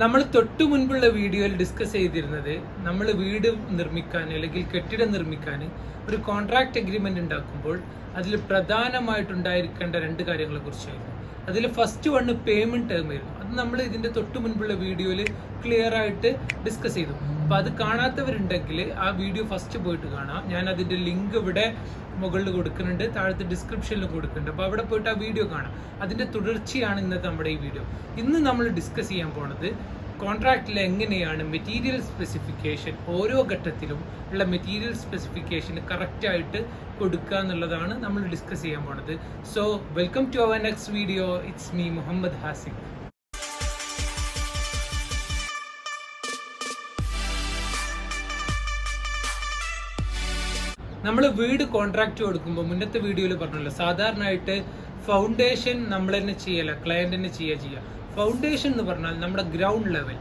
നമ്മൾ തൊട്ടു മുൻപുള്ള വീഡിയോയിൽ ഡിസ്കസ് ചെയ്തിരുന്നത് നമ്മൾ വീട് നിർമ്മിക്കാൻ അല്ലെങ്കിൽ കെട്ടിടം നിർമ്മിക്കാൻ ഒരു കോൺട്രാക്ട് അഗ്രിമെന്റ് ഉണ്ടാക്കുമ്പോൾ അതിൽ പ്രധാനമായിട്ടുണ്ടായിരിക്കേണ്ട രണ്ട് കാര്യങ്ങളെ കുറിച്ചായിരുന്നു. അതിൽ ഫസ്റ്റ് വണ് പേയ്മെന്റ് ടേം ആയിരുന്നു. അത് നമ്മൾ ഇതിന്റെ തൊട്ടു മുൻപുള്ള വീഡിയോയിൽ ക്ലിയർ ആയിട്ട് ഡിസ്കസ് ചെയ്തു. അപ്പൊ അത് കാണാത്തവരുണ്ടെങ്കിൽ ആ വീഡിയോ ഫസ്റ്റ് പോയിട്ട് കാണാം. ഞാൻ അതിന്റെ ലിങ്ക് ഇവിടെ മുകളിൽ കൊടുക്കുന്നുണ്ട്, താഴത്തെ ഡിസ്ക്രിപ്ഷനിലും കൊടുക്കുന്നുണ്ട്. അപ്പോൾ അവിടെ പോയിട്ട് ആ വീഡിയോ കാണാം. അതിന്റെ തുടർച്ചയാണ് ഇന്നത്തെ നമ്മുടെ ഈ വീഡിയോ. ഇന്ന് നമ്മൾ ഡിസ്കസ് ചെയ്യാൻ പോണത് കോൺട്രാക്റ്റിൽ എങ്ങനെയാണ് മെറ്റീരിയൽ സ്പെസിഫിക്കേഷൻ ഓരോ ഘട്ടത്തിലും ഉള്ള മെറ്റീരിയൽ സ്പെസിഫിക്കേഷൻ കറക്റ്റായിട്ട് കൊടുക്കുക എന്നുള്ളതാണ് നമ്മൾ ഡിസ്കസ് ചെയ്യാൻ പോണത്. So welcome to our next video. It's me Muhammad Hasim. നമ്മൾ വീട് കോൺട്രാക്ട് കൊടുക്കുമ്പോൾ മുന്നത്തെ വീഡിയോയിൽ പറഞ്ഞല്ലോ, സാധാരണയായിട്ട് ഫൗണ്ടേഷൻ നമ്മൾ തന്നെ ചെയ്യല, ക്ലയന്റ് തന്നെ ചെയ്യുക. ഫൗണ്ടേഷൻ എന്ന് പറഞ്ഞാൽ നമ്മുടെ ഗ്രൗണ്ട് ലെവൽ,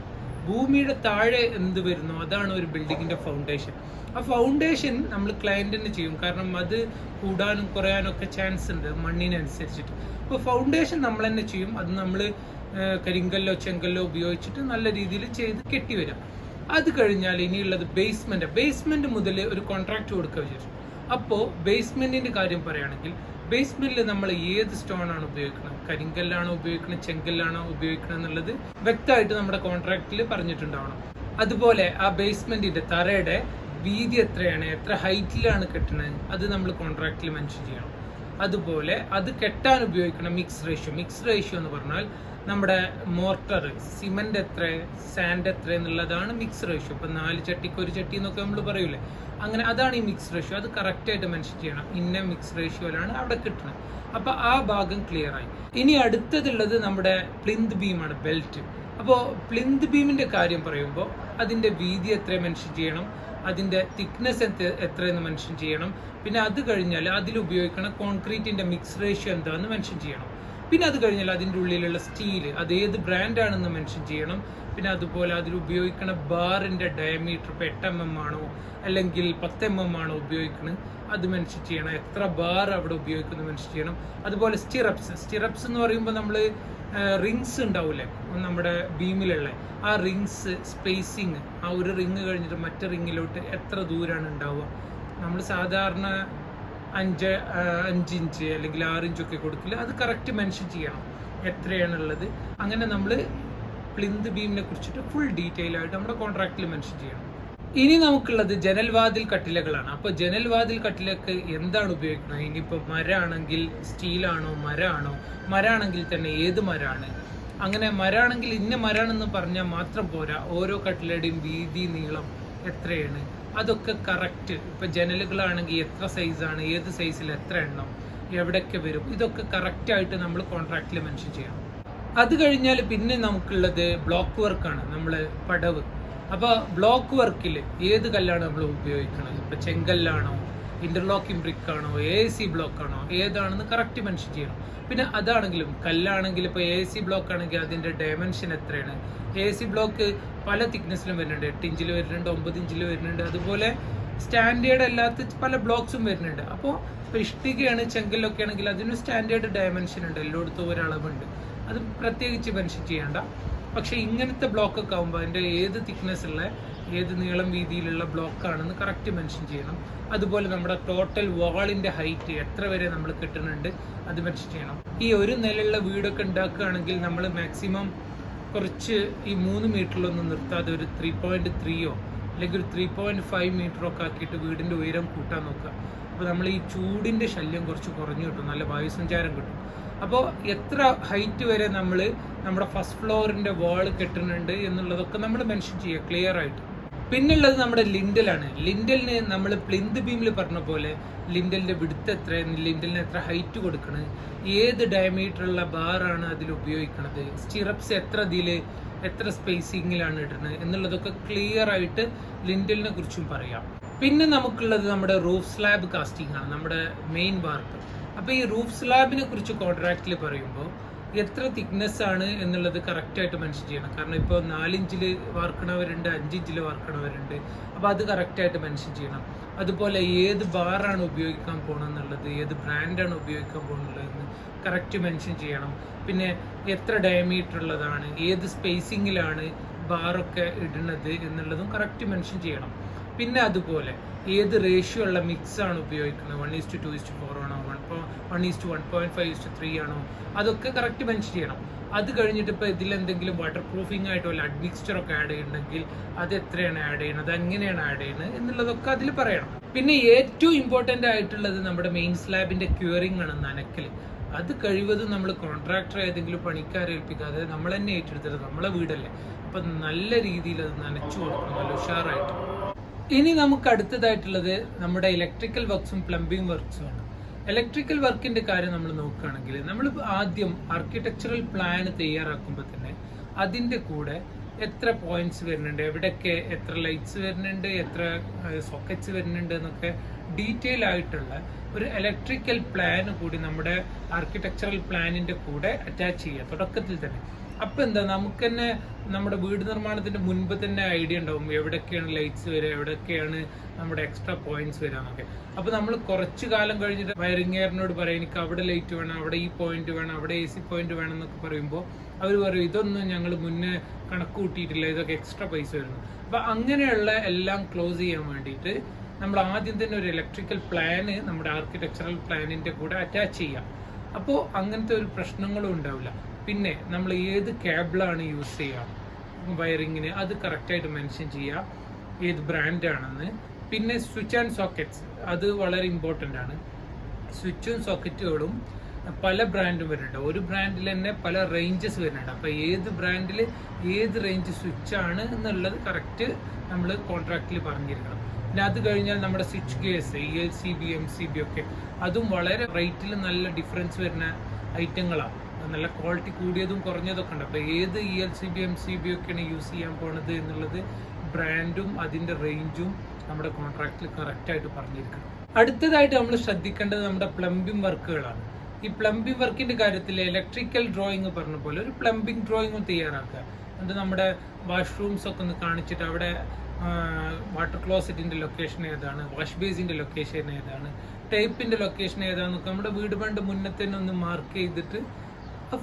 ഭൂമിയുടെ താഴെ എന്ത് വരുന്നു അതാണ് ഒരു ബിൽഡിങ്ങിന്റെ ഫൗണ്ടേഷൻ. ആ ഫൗണ്ടേഷൻ നമ്മൾ ക്ലയന്റ് തന്നെ ചെയ്യും, കാരണം അത് കൂടാനും കുറയാനും ഒക്കെ ചാൻസ് ഉണ്ട് മണ്ണിനനുസരിച്ചിട്ട്. അപ്പോൾ ഫൗണ്ടേഷൻ നമ്മൾ തന്നെ ചെയ്യും. അത് നമ്മൾ കരിങ്കല്ലോ ചെങ്കല്ലോ ഉപയോഗിച്ചിട്ട് നല്ല രീതിയിൽ ചെയ്ത് കെട്ടിവരാം. അത് കഴിഞ്ഞാൽ ഇനിയുള്ളത് ബേസ്മെന്റ് മുതൽ ഒരു കോൺട്രാക്ട് കൊടുക്കുക വിചാരിച്ചു. അപ്പോൾ ബേസ്മെന്റിന്റെ കാര്യം പറയുകയാണെങ്കിൽ ബേസ്മെന്റിൽ നമ്മൾ ഏത് സ്റ്റോൺ ആണ് ഉപയോഗിക്കുന്നത്, കരിങ്കല്ലാണോ ഉപയോഗിക്കുന്നത്, ചെങ്കല്ലാണോ ഉപയോഗിക്കുന്നത് എന്നുള്ളത് വ്യക്തമായിട്ട് നമ്മുടെ കോൺട്രാക്റ്റിൽ പറഞ്ഞിട്ടുണ്ടാവണം. അതുപോലെ ആ ബേസ്മെന്റിന്റെ തറയുടെ വീതി എത്രയാണ്, എത്ര ഹൈറ്റിലാണ് കെട്ടുന്നത്, അത് നമ്മൾ കോൺട്രാക്റ്റിൽ മെൻഷൻ ചെയ്യണം. അതുപോലെ അത് കെട്ടാൻ ഉപയോഗിക്കുന്ന മിക്സ് റേഷ്യോ എന്ന് പറഞ്ഞാൽ നമ്മുടെ മോർട്ടർ, സിമെന്റ് എത്ര, സാൻഡ് എത്ര എന്നുള്ളതാണ് മിക്സ് റേഷ്യോ. ഇപ്പൊ 4 ചട്ടിക്ക് 1 ചട്ടി എന്നൊക്കെ നമ്മൾ പറയൂലേ, അങ്ങനെ അതാണ് ഈ മിക്സ് റേഷ്യോ. അത് കറക്റ്റായിട്ട് മെൻഷൻ ചെയ്യണം. ഇന്ന മിക്സ് റേഷ്യോയിലാണ് അവിടെ കിട്ടുന്നത്. അപ്പൊ ആ ഭാഗം ക്ലിയർ ആയി. ഇനി അടുത്തതുള്ളത് നമ്മുടെ പ്ലിന്ത് ബീമാണ്, ബെൽറ്റ്. അപ്പോൾ പ്ലിന്ത് ബീമിന്റെ കാര്യം പറയുമ്പോൾ അതിന്റെ വീതി എത്ര മെൻഷൻ ചെയ്യണം, അതിന്റെ തിക്നെസ് എത്രയെന്ന് മെൻഷൻ ചെയ്യണം. പിന്നെ അത് കഴിഞ്ഞാൽ അതിൽ ഉപയോഗിക്കുന്ന കോൺക്രീറ്റിന്റെ മിക്സ് റേഷ്യോ എന്താണെന്ന് മെൻഷൻ ചെയ്യണം. പിന്നെ അത് കഴിഞ്ഞാൽ അതിൻ്റെ ഉള്ളിലുള്ള സ്റ്റീൽ അത് ഏത് ബ്രാൻഡാണെന്ന് മെൻഷൻ ചെയ്യണം. പിന്നെ അതുപോലെ അതിൽ ഉപയോഗിക്കുന്ന ബാറിന്റെ ഡയമീറ്റർ ഇപ്പോൾ 8 mm ആണോ അല്ലെങ്കിൽ 10 mm ആണോ ഉപയോഗിക്കുന്നത് അത് മെൻഷൻ ചെയ്യണം. എത്ര ബാർ അവിടെ ഉപയോഗിക്കുന്നത് മെൻഷൻ ചെയ്യണം. അതുപോലെ സ്റ്റിറപ്സ് എന്ന് പറയുമ്പോൾ നമ്മൾ റിങ്സ് ഉണ്ടാവില്ലേ നമ്മുടെ ബീമിലുള്ള, ആ റിങ്സ് സ്പേസിങ്, ആ ഒരു റിങ് കഴിഞ്ഞിട്ട് മറ്റേ റിങ്ങിലോട്ട് എത്ര ദൂരമാണ് ഉണ്ടാവുക. നമ്മൾ സാധാരണ 5 ഇഞ്ച് അല്ലെങ്കിൽ 6 ഇഞ്ചൊക്കെ കൊടുക്കില്ല, അത് കറക്റ്റ് മെൻഷൻ ചെയ്യണം എത്രയാണുള്ളത്. അങ്ങനെ നമ്മൾ പ്ലിന്ത് ബീമിനെ കുറിച്ചിട്ട് ഫുൾ ഡീറ്റെയിൽ ആയിട്ട് നമ്മുടെ കോൺട്രാക്റ്റിൽ മെൻഷൻ ചെയ്യണം. ഇനി നമുക്കുള്ളത് ജനൽവാതിൽ കട്ടിലകളാണ്. അപ്പോൾ ജനൽവാതിൽ കട്ടിലൊക്കെ എന്താണ് ഉപയോഗിക്കുന്നത്? ഇനിയിപ്പോൾ മരമാണെങ്കിൽ സ്റ്റീലാണോ, മരമാണെങ്കിൽ തന്നെ ഏത് മരമാണ്, അങ്ങനെ മരമാണെങ്കിൽ ഇന്ന മരമാണെന്ന് പറഞ്ഞാൽ മാത്രം പോരാ. ഓരോ കട്ടിലയുടെയും വീതി നീളം എത്രയാണ് അതൊക്കെ കറക്റ്റ്. ഇപ്പൊ ജനലുകളാണെങ്കിൽ എത്ര സൈസാണ്, ഏത് സൈസിൽ എത്ര എണ്ണം, എവിടെയൊക്കെ വരും, ഇതൊക്കെ കറക്റ്റായിട്ട് നമ്മൾ കോൺട്രാക്റ്റിൽ മെൻഷൻ ചെയ്യണം. അത് കഴിഞ്ഞാൽ പിന്നെ നമുക്കുള്ളത് ബ്ലോക്ക് വർക്കാണ്, നമ്മൾ പടവ്. അപ്പോൾ ബ്ലോക്ക് വർക്കിൽ ഏത് കല്ലാണ് നമ്മൾ ഉപയോഗിക്കുന്നത്, ഇപ്പൊ ചെങ്കല്ലാണോ, ഇന്റർലോക്കിംഗ് ബ്രിക്ക് ആണോ, AC ബ്ലോക്ക് ആണോ, ഏതാണെന്ന് കറക്റ്റ് മെൻഷൻ ചെയ്യണം. പിന്നെ അതാണെങ്കിലും കല്ലാണെങ്കിൽ ഇപ്പോൾ AC ബ്ലോക്ക് ആണെങ്കിൽ അതിന്റെ ഡയമെൻഷൻ എത്രയാണ്. AC ബ്ലോക്ക് പല തിക്നെസ്സിലും വരുന്നുണ്ട്, 8 ഇഞ്ചിൽ വരുന്നുണ്ട്, 9 ഇഞ്ചിൽ വരുന്നുണ്ട്. അതുപോലെ സ്റ്റാൻഡേർഡ് അല്ലാത്ത പല ബ്ലോക്സും വരുന്നുണ്ട്. അപ്പോൾ ഇപ്പോൾ ഇഷ്ടികയാണ്, ചെങ്കല്ലൊക്കെ ആണെങ്കിൽ അതിന് സ്റ്റാൻഡേർഡ് ഡയമെൻഷൻ ഉണ്ട്, എല്ലായിടത്തും ഒരളവുണ്ട്, അത് പ്രത്യേകിച്ച് മെൻഷൻ ചെയ്യേണ്ട. പക്ഷെ ഇങ്ങനത്തെ ബ്ലോക്കൊക്കെ ആകുമ്പോൾ അതിൻ്റെ ഏത് തിക്നെസ് ഉള്ള, ഏത് നീളം വീതിയിലുള്ള ബ്ലോക്കാണെന്ന് കറക്റ്റ് മെൻഷൻ ചെയ്യണം. അതുപോലെ നമ്മുടെ ടോട്ടൽ വാളിന്റെ ഹൈറ്റ് എത്ര വരെ നമ്മൾ കിട്ടുന്നുണ്ട് അത് മെൻഷൻ ചെയ്യണം. ഈ ഒരു നിലയുള്ള വീടൊക്കെ ഉണ്ടാക്കുകയാണെങ്കിൽ നമ്മൾ മാക്സിമം കുറച്ച് ഈ 3 മീറ്ററിലൊന്നും നിർത്താതെ ഒരു 3.3 അല്ലെങ്കിൽ ഒരു 3.5 മീറ്ററൊക്കെ ആക്കിയിട്ട് വീടിന്റെ ഉയരം കൂട്ടാൻ നോക്കുക. അപ്പോൾ നമ്മൾ ഈ ചൂടിന്റെ ശല്യം കുറച്ച് കുറഞ്ഞു കിട്ടും, നല്ല വായുസഞ്ചാരം കിട്ടും. അപ്പോൾ എത്ര ഹൈറ്റ് വരെ നമ്മൾ നമ്മുടെ ഫസ്റ്റ് ഫ്ലോറിന്റെ വാൾ കെട്ടുന്നുണ്ട് എന്നുള്ളതൊക്കെ നമ്മൾ മെൻഷൻ ചെയ്യുക ക്ലിയർ ആയിട്ട്. പിന്നുള്ളത് നമ്മുടെ ലിൻഡലാണ്. ലിൻഡലിന് നമ്മൾ പ്ലിന്ത് ബീമിൽ പറഞ്ഞ പോലെ ലിൻഡലിന്റെ വിടുത്ത് എത്ര, ലിൻഡലിന് എത്ര ഹൈറ്റ് കൊടുക്കണം, ഏത് ഡയമീറ്ററുള്ള ബാറാണ് അതിൽ ഉപയോഗിക്കുന്നത്, സ്റ്റിറപ്സ് എത്ര സ്പേസിങ്ങിലാണ് ഇടുന്നത് എന്നുള്ളതൊക്കെ ക്ലിയർ ആയിട്ട് ലിൻഡലിനെ കുറിച്ചും പറയാം. പിന്നെ നമുക്കുള്ളത് നമ്മുടെ റൂഫ് സ്ലാബ് കാസ്റ്റിംഗ് ആണ്, നമ്മുടെ മെയിൻ വാർപ്പ്. അപ്പോൾ ഈ റൂഫ് സ്ലാബിനെ കുറിച്ച് കോൺട്രാക്റ്റിൽ പറയുമ്പോൾ എത്ര തിക്നെസ് ആണ് എന്നുള്ളത് കറക്റ്റായിട്ട് മെൻഷൻ ചെയ്യണം. കാരണം ഇപ്പോൾ 4 ഇഞ്ചിൽ വാർക്കണവരുണ്ട്, 5 ഇഞ്ചിൽ വാർക്കണവരുണ്ട്. അപ്പോൾ അത് കറക്റ്റായിട്ട് മെൻഷൻ ചെയ്യണം. അതുപോലെ ഏത് ബാറാണ് ഉപയോഗിക്കാൻ പോകുന്നത്, ഏത് ബ്രാൻഡാണ് ഉപയോഗിക്കാൻ പോകുന്നതെന്ന് കറക്റ്റ് മെൻഷൻ ചെയ്യണം. പിന്നെ എത്ര ഡയമീറ്റർ ഉള്ളതാണ്, ഏത് സ്പേസിങ്ങിലാണ് ബാറൊക്കെ ഇടുന്നത് എന്നുള്ളതും കറക്റ്റ് മെൻഷൻ ചെയ്യണം. പിന്നെ അതുപോലെ ഏത് റേഷ്യോ ഉള്ള മിക്സ് ആണ് ഉപയോഗിക്കുന്നത്, 1:2:4 ആണോ, 1:1.5:3 ആണോ, അതൊക്കെ കറക്റ്റ് മെൻഷൻ ചെയ്യണം. അത് കഴിഞ്ഞിട്ട് ഇപ്പോൾ ഇതിലെന്തെങ്കിലും വാട്ടർ പ്രൂഫിംഗ് ആയിട്ട് വല്ല അഡ്മിക്സ്ചറൊക്കെ ആഡ് ചെയ്യുന്നുണ്ടെങ്കിൽ അത് എത്രയാണ് ആഡ് ചെയ്യുന്നത്, എങ്ങനെയാണ് ആഡ് ചെയ്യുന്നത് എന്നുള്ളതൊക്കെ അതിൽ പറയണം. പിന്നെ ഏറ്റവും ഇമ്പോർട്ടൻ്റ് ആയിട്ടുള്ളത് നമ്മുടെ മെയിൻ സ്ലാബിൻ്റെ ക്യൂറിംഗ് ആണ്, നനക്കൽ. അത് കഴിവതും നമ്മൾ കോൺട്രാക്ടർ ഏതെങ്കിലും പണിക്കാരെ ഏൽപ്പിക്കാതെ നമ്മൾ തന്നെ ഏറ്റെടുത്തത്, നമ്മളെ വീടല്ലേ, അപ്പം നല്ല രീതിയിൽ അത് നനച്ചു കൊടുക്കണം, നല്ല ഉഷാറായിട്ട്. ഇനി നമുക്ക് അടുത്തതായിട്ടുള്ളത് നമ്മുടെ ഇലക്ട്രിക്കൽ വർക്ക്സും പ്ലംബിംഗ് വർക്ക്സും ആണ്. ഇലക്ട്രിക്കൽ വർക്കിന്റെ കാര്യം നമ്മൾ നോക്കുകയാണെങ്കിൽ നമ്മൾ ആദ്യം ആർക്കിടെക്ചറൽ പ്ലാൻ തയ്യാറാക്കുമ്പോൾ തന്നെ അതിൻ്റെ കൂടെ എത്ര പോയിന്റ്സ് വരുന്നുണ്ട്, എവിടെയൊക്കെ എത്ര ലൈറ്റ്സ് വരുന്നുണ്ട്, എത്ര സോക്കറ്റ്സ് വരുന്നുണ്ട് എന്നൊക്കെ ഡീറ്റെയിൽ ആയിട്ടുള്ള ഒരു ഇലക്ട്രിക്കൽ പ്ലാൻ കൂടി നമ്മുടെ ആർക്കിടെക്ചറൽ പ്ലാനിന്റെ കൂടെ അറ്റാച്ച് ചെയ്യുക തുടക്കത്തിൽ തന്നെ. അപ്പം എന്താ, നമുക്ക് തന്നെ നമ്മുടെ വീട് നിർമ്മാണത്തിന്റെ മുൻപ് തന്നെ ഐഡിയ ഉണ്ടാവും എവിടെയൊക്കെയാണ് ലൈറ്റ്സ് വരിക, എവിടെയൊക്കെയാണ് നമ്മുടെ എക്സ്ട്രാ പോയിന്റ്സ് വരിക എന്നൊക്കെ. അപ്പോൾ നമ്മൾ കുറച്ച് കാലം കഴിഞ്ഞിട്ട് വയറിംഗുകാരനോട് പറയും എനിക്ക് അവിടെ ലൈറ്റ് വേണം, അവിടെ ഈ പോയിന്റ് വേണം, അവിടെ AC പോയിന്റ് വേണം എന്നൊക്കെ പറയുമ്പോൾ അവർ പറയും ഇതൊന്നും ഞങ്ങൾ മുന്നേ കണക്ക് കൂട്ടിയിട്ടില്ല, ഇതൊക്കെ എക്സ്ട്രാ പൈസ വരുന്നു. അപ്പം അങ്ങനെയുള്ള എല്ലാം ക്ലോസ് ചെയ്യാൻ വേണ്ടിയിട്ട് നമ്മൾ ആദ്യം തന്നെ ഒരു ഇലക്ട്രിക്കൽ പ്ലാന് നമ്മുടെ ആർക്കിടെക്ചറൽ പ്ലാനിന്റെ കൂടെ അറ്റാച്ച് ചെയ്യാം. അപ്പോൾ അങ്ങനത്തെ ഒരു പ്രശ്നങ്ങളും ഉണ്ടാവില്ല. പിന്നെ നമ്മൾ ഏത് കേബിളാണ് യൂസ് ചെയ്യുക വയറിങ്ങിന് അത് കറക്റ്റായിട്ട് മെൻഷൻ ചെയ്യുക, ഏത് ബ്രാൻഡാണെന്ന്. പിന്നെ സ്വിച്ച് ആൻഡ് സോക്കറ്റ്സ് അത് വളരെ ഇമ്പോർട്ടൻ്റ് ആണ്. സ്വിച്ചും സോക്കറ്റുകളും പല ബ്രാൻഡും വരുന്നുണ്ട്, ഒരു ബ്രാൻഡിൽ തന്നെ പല റേഞ്ചസ് വരുന്നുണ്ട്. അപ്പോൾ ഏത് ബ്രാൻഡിൽ ഏത് റേഞ്ച് സ്വിച്ചാണ് എന്നുള്ളത് കറക്റ്റ് നമ്മൾ കോൺട്രാക്റ്റിൽ പറഞ്ഞിരിക്കണം. പിന്നെ അത് കഴിഞ്ഞാൽ നമ്മുടെ സ്വിച്ച് ഗേഴ്സ് ELCB MCB ഒക്കെ അതും വളരെ റേറ്റിൽ നല്ല ഡിഫറൻസ് വരുന്ന ഐറ്റങ്ങളാണ്. നല്ല ക്വാളിറ്റി കൂടിയതും കുറഞ്ഞതൊക്കെ ഉണ്ട്. അപ്പോൾ ഏത് ELCB MCB ഒക്കെയാണ് യൂസ് ചെയ്യാൻ പോണത് എന്നുള്ളത് ബ്രാൻഡും അതിൻ്റെ റേഞ്ചും നമ്മുടെ കോൺട്രാക്റ്റിൽ കറക്റ്റായിട്ട് പറഞ്ഞിരിക്കണം. അടുത്തതായിട്ട് നമ്മൾ ശ്രദ്ധിക്കേണ്ടത് നമ്മുടെ പ്ലംബിംഗ് വർക്കുകളാണ്. ഈ പ്ലംബിംഗ് വർക്കിന്റെ കാര്യത്തിൽ ഇലക്ട്രിക്കൽ ഡ്രോയിങ് പറഞ്ഞ പോലെ ഒരു പ്ലംബിംഗ് ഡ്രോയിങ്ങും തയ്യാറാക്കുക. അത് നമ്മുടെ വാഷ്റൂംസ് ഒക്കെ ഒന്ന് കാണിച്ചിട്ട് അവിടെ വാട്ടർ ക്ലോസറ്റിന്റെ ലൊക്കേഷൻ ഏതാണ്, വാഷ് ബേസിന്റെ ലൊക്കേഷൻ ഏതാണ്, ടൈപ്പിന്റെ ലൊക്കേഷൻ ഏതാണെന്നൊക്കെ നമ്മുടെ വീട് പണ്ട് മുന്നേ തന്നെ ഒന്ന് മാർക്ക് ചെയ്തിട്ട്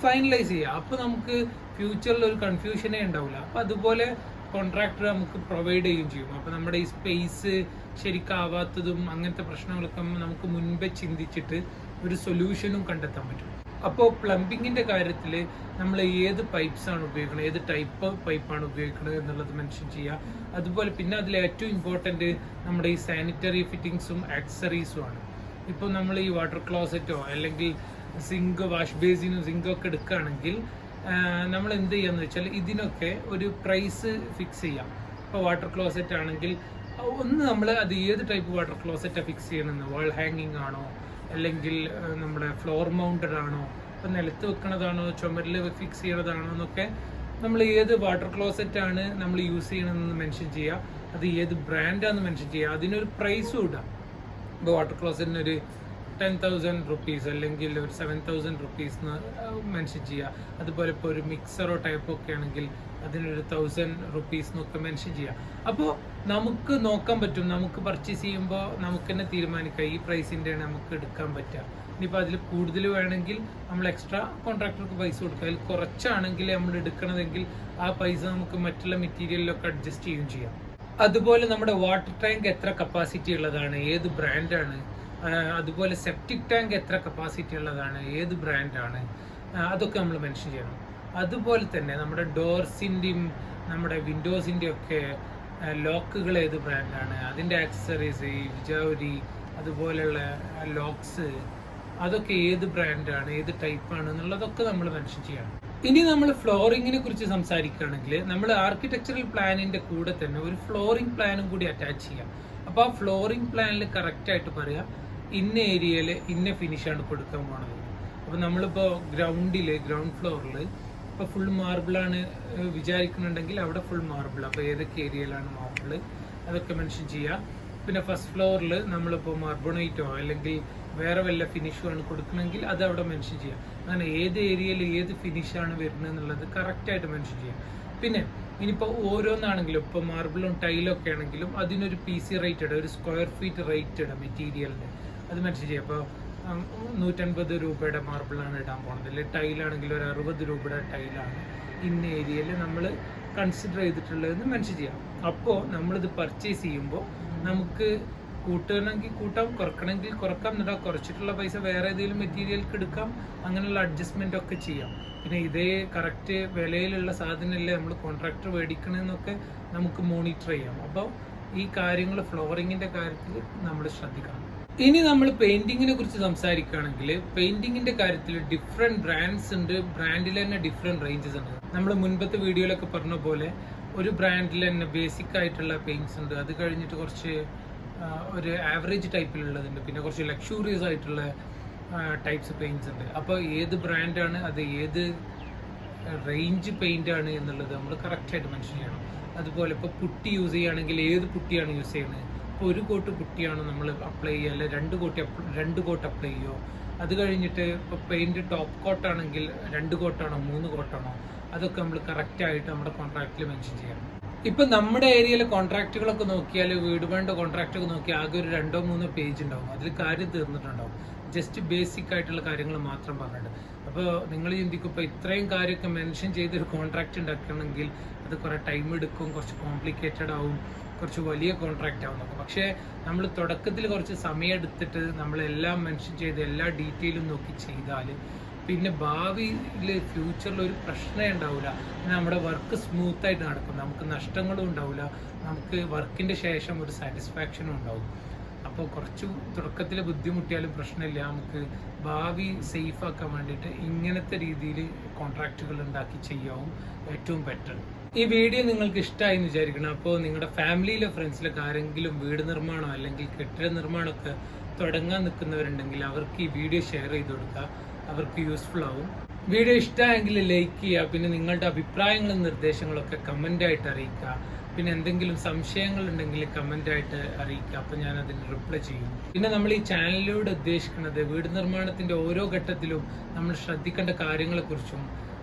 ഫൈനലൈസ് ചെയ്യുക. അപ്പോൾ നമുക്ക് ഫ്യൂച്ചറിൽ ഒരു കൺഫ്യൂഷനേ ഉണ്ടാവില്ല. അപ്പോൾ അതുപോലെ കോൺട്രാക്ടർ നമുക്ക് പ്രൊവൈഡ് ചെയ്യുകയും ചെയ്യും. അപ്പോൾ നമ്മുടെ ഈ സ്പേസ് ശരിക്കാവാത്തതും അങ്ങനത്തെ പ്രശ്നങ്ങളൊക്കെ നമുക്ക് മുൻപേ ചിന്തിച്ചിട്ട് ഒരു സൊല്യൂഷനും കണ്ടെത്താൻ പറ്റും. അപ്പോൾ പ്ലംബിങ്ങിന്റെ കാര്യത്തിൽ നമ്മൾ ഏത് പൈപ്പ്സ് ആണ് ഉപയോഗിക്കുന്നത്, ഏത് ടൈപ്പ് പൈപ്പാണ് ഉപയോഗിക്കുന്നത് എന്നുള്ളത് മെൻഷൻ ചെയ്യുക. അതുപോലെ പിന്നെ അതിൽ ഏറ്റവും ഇമ്പോർട്ടൻറ്റ് നമ്മുടെ ഈ സാനിറ്ററി ഫിറ്റിങ്സും ആക്സറീസും ആണ്. ഇപ്പോൾ നമ്മൾ ഈ വാട്ടർ ക്ലോസറ്റോ അല്ലെങ്കിൽ സിങ്ക്, വാഷ് ബേസിനും സിങ്കും ഒക്കെ എടുക്കുകയാണെങ്കിൽ നമ്മൾ എന്ത് ചെയ്യാന്ന് വെച്ചാൽ ഇതിനൊക്കെ ഒരു പ്രൈസ് ഫിക്സ് ചെയ്യാം. ഇപ്പോൾ വാട്ടർ ക്ലോസറ്റ് ആണെങ്കിൽ ഒന്ന് നമ്മൾ അത് ഏത് ടൈപ്പ് വാട്ടർ ക്ലോസറ്റാണ് ഫിക്സ് ചെയ്യണമെന്ന്, വാൾ ഹാങ്ങിങ് ആണോ അല്ലെങ്കിൽ നമ്മുടെ ഫ്ലോർ മൗണ്ടഡ് ആണോ, ഇപ്പം നിലത്ത് വെക്കണതാണോ ചുമരിൽ ഫിക്സ് ചെയ്യണതാണോ എന്നൊക്കെ നമ്മൾ ഏത് വാട്ടർ ക്ലോസറ്റ് ആണ് നമ്മൾ യൂസ് ചെയ്യണമെന്ന് മെൻഷൻ ചെയ്യുക. അത് ഏത് ബ്രാൻഡാണെന്ന് മെൻഷൻ ചെയ്യുക. അതിനൊരു പ്രൈസും ഇടാം. ഇപ്പോൾ വാട്ടർ ക്ലോസറ്റിന് ഒരു 10,000 rupees അല്ലെങ്കിൽ ഒരു 7,000 rupees എന്ന് മെൻഷൻ ചെയ്യുക. അതുപോലെ ഇപ്പോൾ ഒരു മിക്സറോ ടൈപ്പോ ഒക്കെ ആണെങ്കിൽ അതിനൊരു 1,000 rupees എന്നൊക്കെ മെൻഷൻ ചെയ്യുക. അപ്പോൾ നമുക്ക് നോക്കാൻ പറ്റും, നമുക്ക് പർച്ചേസ് ചെയ്യുമ്പോൾ നമുക്ക് തന്നെ തീരുമാനിക്കാം ഈ പ്രൈസിൻ്റെയാണ് നമുക്ക് എടുക്കാൻ പറ്റുക. ഇനിയിപ്പോൾ അതിൽ കൂടുതൽ വേണമെങ്കിൽ നമ്മൾ എക്സ്ട്രാ കോൺട്രാക്ടർക്ക് പൈസ കൊടുക്കുക. അതിൽ കുറച്ചാണെങ്കിൽ നമ്മൾ എടുക്കണതെങ്കിൽ ആ പൈസ നമുക്ക് മറ്റുള്ള മെറ്റീരിയലിലൊക്കെ അഡ്ജസ്റ്റ് ചെയ്യുകയും ചെയ്യാം. അതുപോലെ നമ്മുടെ വാട്ടർ ടാങ്ക് എത്ര കപ്പാസിറ്റി ഉള്ളതാണ്, ഏത് ബ്രാൻഡാണ്, അതുപോലെ സെപ്റ്റിക് ടാങ്ക് എത്ര കപ്പാസിറ്റി ഉള്ളതാണ്, ഏത് ബ്രാൻഡാണ്, അതൊക്കെ നമ്മൾ മെൻഷൻ ചെയ്യണം. അതുപോലെ തന്നെ നമ്മുടെ ഡോർസിൻ്റെയും നമ്മുടെ വിൻഡോസിൻ്റെയും ഒക്കെ ലോക്കുകൾ ഏത് ബ്രാൻഡാണ്, അതിൻ്റെ ആക്സസറീസ്, വിജൗരി, അതുപോലെയുള്ള ലോക്സ് അതൊക്കെ ഏത് ബ്രാൻഡാണ്, ഏത് ടൈപ്പാണ് എന്നുള്ളതൊക്കെ നമ്മൾ മെൻഷൻ ചെയ്യണം. ഇനി നമ്മൾ ഫ്ലോറിങ്ങിനെ കുറിച്ച് സംസാരിക്കുകയാണെങ്കിൽ നമ്മൾ ആർക്കിടെക്ചറൽ പ്ലാനിൻ്റെ കൂടെ തന്നെ ഒരു ഫ്ലോറിംഗ് പ്ലാനും കൂടി അറ്റാച്ച് ചെയ്യാം. അപ്പോൾ ആ ഫ്ലോറിംഗ് പ്ലാനിൽ കറക്റ്റായിട്ട് പറയാം ഇന്ന ഏരിയയിൽ ഇന്ന ഫിനിഷാണ് കൊടുക്കാൻ പോണത്. അപ്പോൾ നമ്മളിപ്പോൾ ഗ്രൗണ്ട് ഫ്ലോറിൽ ഇപ്പോൾ ഫുൾ മാർബിളാണ് വിചാരിക്കുന്നുണ്ടെങ്കിൽ അവിടെ ഫുൾ മാർബിൾ, അപ്പോൾ ഏതൊക്കെ ഏരിയയിലാണ് മാർബിൾ അതൊക്കെ മെൻഷൻ ചെയ്യുക. പിന്നെ ഫസ്റ്റ് ഫ്ലോറിൽ നമ്മളിപ്പോൾ മാർബണൈറ്റോ അല്ലെങ്കിൽ വേറെ വല്ല ഫിനിഷുമാണ് കൊടുക്കണമെങ്കിൽ അത് അവിടെ മെൻഷൻ ചെയ്യാം. അങ്ങനെ ഏത് ഏരിയയിൽ ഏത് ഫിനിഷാണ് വരുന്നത് എന്നുള്ളത് കറക്റ്റായിട്ട് മെൻഷൻ ചെയ്യാം. പിന്നെ ഇനിയിപ്പോൾ ഓരോന്നാണെങ്കിലും ഇപ്പോൾ മാർബിളും ടൈലൊക്കെ ആണെങ്കിലും അതിനൊരു PC റേറ്റഡ്, ഒരു സ്ക്വയർ ഫീറ്റ് റേറ്റഡ് മെറ്റീരിയലിന് അത് മെൻഷൻ ചെയ്യാം. അപ്പോൾ 150 രൂപയുടെ മാർബിളാണ് ഇടാൻ പോകുന്നത്, അല്ലെങ്കിൽ ടൈലാണെങ്കിൽ ഒരു 60 രൂപയുടെ ടൈലാണ് ഇന്ന ഏരിയയിൽ നമ്മൾ കൺസിഡർ ചെയ്തിട്ടുള്ളതെന്ന് മെൻഷൻ ചെയ്യാം. അപ്പോൾ നമ്മളിത് പർച്ചേസ് ചെയ്യുമ്പോൾ നമുക്ക് കൂട്ടണമെങ്കിൽ കൂട്ടാം, കുറക്കണമെങ്കിൽ കുറക്കാം, എന്നിട്ട് കുറച്ചിട്ടുള്ള പൈസ വേറെ ഏതെങ്കിലും മെറ്റീരിയൽക്ക് എടുക്കാം, അങ്ങനെയുള്ള അഡ്ജസ്റ്റ്മെൻ്റ് ഒക്കെ ചെയ്യാം. പിന്നെ ഇതേ കറക്റ്റ് വിലയിലുള്ള സാധനമല്ലേ നമ്മൾ കോൺട്രാക്ടർ മേടിക്കണമെന്നൊക്കെ നമുക്ക് മോണിറ്റർ ചെയ്യാം. അപ്പോൾ ഈ കാര്യങ്ങൾ ഫ്ലോറിങ്ങിൻ്റെ കാര്യത്തിൽ നമ്മൾ ശ്രദ്ധിക്കണം. ഇനി നമ്മൾ പെയിന്റിങ്ങിനെ കുറിച്ച് സംസാരിക്കുകയാണെങ്കിൽ പെയിന്റിങ്ങിന്റെ കാര്യത്തിൽ ഡിഫറെന്റ് ബ്രാൻഡ്സ് ഉണ്ട്, ബ്രാൻഡിൽ തന്നെ ഡിഫറെന്റ് റേഞ്ചസ് ഉണ്ട്. നമ്മൾ മുൻപത്തെ വീഡിയോയിലൊക്കെ പറഞ്ഞ പോലെ ഒരു ബ്രാൻഡിൽ തന്നെ ബേസിക് ആയിട്ടുള്ള പെയിന്റ്സ് ഉണ്ട്, അത് കഴിഞ്ഞിട്ട് കുറച്ച് ഒരു ആവറേജ് ടൈപ്പിലുള്ളതുണ്ട്, പിന്നെ കുറച്ച് ലക്ഷൂറിയസ് ആയിട്ടുള്ള ടൈപ്സ് പെയിന്റ്സ് ഉണ്ട്. അപ്പോൾ ഏത് ബ്രാൻഡാണ്, അത് ഏത് റേഞ്ച് പെയിന്റ് ആണ് എന്നുള്ളത് നമ്മൾ കറക്റ്റായിട്ട് മെൻഷൻ ചെയ്യണം. അതുപോലെ ഇപ്പോൾ പുട്ടി യൂസ് ചെയ്യുകയാണെങ്കിൽ ഏത് പുട്ടിയാണ് യൂസ് ചെയ്യുന്നത്, ഇപ്പോൾ ഒരു കോട്ട് പുട്ടിയാണ് നമ്മൾ അപ്ലൈ ചെയ്യുക, അല്ലെ രണ്ട് കോട്ട് അപ്ലൈ ചെയ്യുമോ, അത് കഴിഞ്ഞിട്ട് ഇപ്പോൾ പെയിന്റ് ടോപ്പ് കോട്ടാണെങ്കിൽ 2 കോട്ടാണോ 3 കോട്ടാണോ, അതൊക്കെ നമ്മൾ കറക്റ്റായിട്ട് നമ്മുടെ കോൺട്രാക്റ്റിൽ മെൻഷൻ ചെയ്യണം. ഇപ്പം നമ്മുടെ ഏരിയയിലെ കോൺട്രാക്റ്റുകളൊക്കെ നോക്കിയാൽ, വീട് വേണ്ട കോൺട്രാക്റ്റൊക്കെ നോക്കിയാൽ ആകെ ഒരു 2-3 പേജ് ഉണ്ടാവും, അതിൽ കാര്യം തീർന്നിട്ടുണ്ടാവും. ജസ്റ്റ് ബേസിക് ആയിട്ടുള്ള കാര്യങ്ങൾ മാത്രം പറഞ്ഞിട്ട്. അപ്പോൾ നിങ്ങൾ ചിന്തിക്കും ഇപ്പോൾ ഇത്രയും കാര്യമൊക്കെ മെൻഷൻ ചെയ്തൊരു കോൺട്രാക്റ്റ് ഉണ്ടാക്കണമെങ്കിൽ അത് കുറേ ടൈം എടുക്കും, കുറച്ച് കോംപ്ലിക്കേറ്റഡ് ആവും, കുറച്ച് വലിയ കോൺട്രാക്റ്റ് ആവും നോക്കും. പക്ഷേ നമ്മൾ തുടക്കത്തിൽ കുറച്ച് സമയം എടുത്തിട്ട് നമ്മളെല്ലാം മെൻഷൻ ചെയ്ത് എല്ലാ ഡീറ്റെയിലും നോക്കി ചെയ്താൽ പിന്നെ ഭാവിയിൽ ഫ്യൂച്ചറിൽ ഒരു പ്രശ്നമേ ഉണ്ടാവില്ല. നമ്മുടെ വർക്ക് സ്മൂത്തായിട്ട് നടക്കും, നമുക്ക് നഷ്ടങ്ങളും ഉണ്ടാവില്ല, നമുക്ക് വർക്കിൻ്റെ ശേഷം ഒരു സാറ്റിസ്ഫാക്ഷനും ഉണ്ടാവും. അപ്പോൾ കുറച്ച് തുടക്കത്തിൽ ബുദ്ധിമുട്ടിയാലും പ്രശ്നമില്ല, നമുക്ക് ഭാവി സേഫ് ആക്കാൻ വേണ്ടിയിട്ട് ഇങ്ങനത്തെ രീതിയിൽ കോൺട്രാക്റ്റുകൾ ഉണ്ടാക്കി ചെയ്യാവും ഏറ്റവും ബെറ്റർ. ഈ വീഡിയോ നിങ്ങൾക്ക് ഇഷ്ടമായി എന്ന് വിചാരിക്കണം. അപ്പോൾ നിങ്ങളുടെ ഫാമിലിയിലെ ഫ്രണ്ട്സിലൊക്കെ ആരെങ്കിലും വീട് നിർമ്മാണം അല്ലെങ്കിൽ കെട്ടിട നിർമ്മാണമൊക്കെ തുടങ്ങാൻ നിൽക്കുന്നവരുണ്ടെങ്കിൽ അവർക്ക് ഈ വീഡിയോ ഷെയർ ചെയ്ത് കൊടുക്കുക, അവർക്ക് യൂസ്ഫുൾ ആവും. വീഡിയോ ഇഷ്ടമായെങ്കിൽ ലൈക്ക് ചെയ്യുക, പിന്നെ നിങ്ങളുടെ അഭിപ്രായങ്ങളും നിർദ്ദേശങ്ങളൊക്കെ കമൻ്റായിട്ട് അറിയിക്കുക. പിന്നെ എന്തെങ്കിലും സംശയങ്ങൾ ഉണ്ടെങ്കിൽ കമൻ്റായിട്ട് അറിയിക്കുക, അപ്പോൾ ഞാൻ അതിന് റിപ്ലൈ ചെയ്യും. പിന്നെ നമ്മൾ ഈ ചാനലിലൂടെ ഉദ്ദേശിക്കുന്നത് വീട് നിർമ്മാണത്തിൻ്റെ ഓരോ ഘട്ടത്തിലും നമ്മൾ ശ്രദ്ധിക്കേണ്ട കാര്യങ്ങളെക്കുറിച്ചും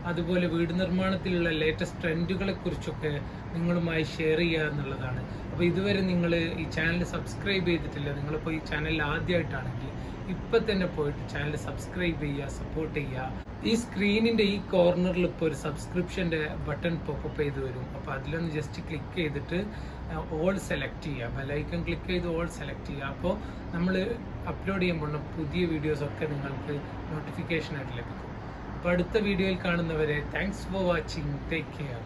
അതുപോലെ വീട് നിർമ്മാണത്തിലുള്ള ലേറ്റസ്റ്റ് ട്രെൻഡുകളെ കുറിച്ചൊക്കെ നിങ്ങളുമായി ഷെയർ ചെയ്യുക എന്നുള്ളതാണ്. അപ്പോൾ ഇതുവരെ നിങ്ങൾ ഈ ചാനൽ സബ്സ്ക്രൈബ് ചെയ്തിട്ടില്ല, നിങ്ങളിപ്പോൾ ഈ ചാനൽ ആദ്യമായിട്ടാണെങ്കിൽ ഇപ്പം തന്നെ പോയിട്ട് ചാനൽ സബ്സ്ക്രൈബ് ചെയ്യുക, സപ്പോർട്ട് ചെയ്യുക. ഈ സ്ക്രീനിൻ്റെ ഈ കോർണറിൽ ഇപ്പോൾ ഒരു സബ്സ്ക്രിപ്ഷൻ്റെ ബട്ടൺ പോപ്പപ്പ് ചെയ്ത് വരും, അപ്പോൾ അതിലൊന്ന് ജസ്റ്റ് ക്ലിക്ക് ചെയ്തിട്ട് ഓൾ സെലക്ട് ചെയ്യുക, ബെലൈക്കൺ ക്ലിക്ക് ചെയ്ത് ഓൾ സെലക്ട് ചെയ്യുക. അപ്പോൾ നമ്മൾ അപ്ലോഡ് ചെയ്യുമ്പോൾ പുതിയ വീഡിയോസൊക്കെ നിങ്ങൾക്ക് നോട്ടിഫിക്കേഷനായിട്ട് ലഭിക്കും. അപ്പോൾ അടുത്ത വീഡിയോയിൽ കാണുന്നവരെ thanks for watching, take care.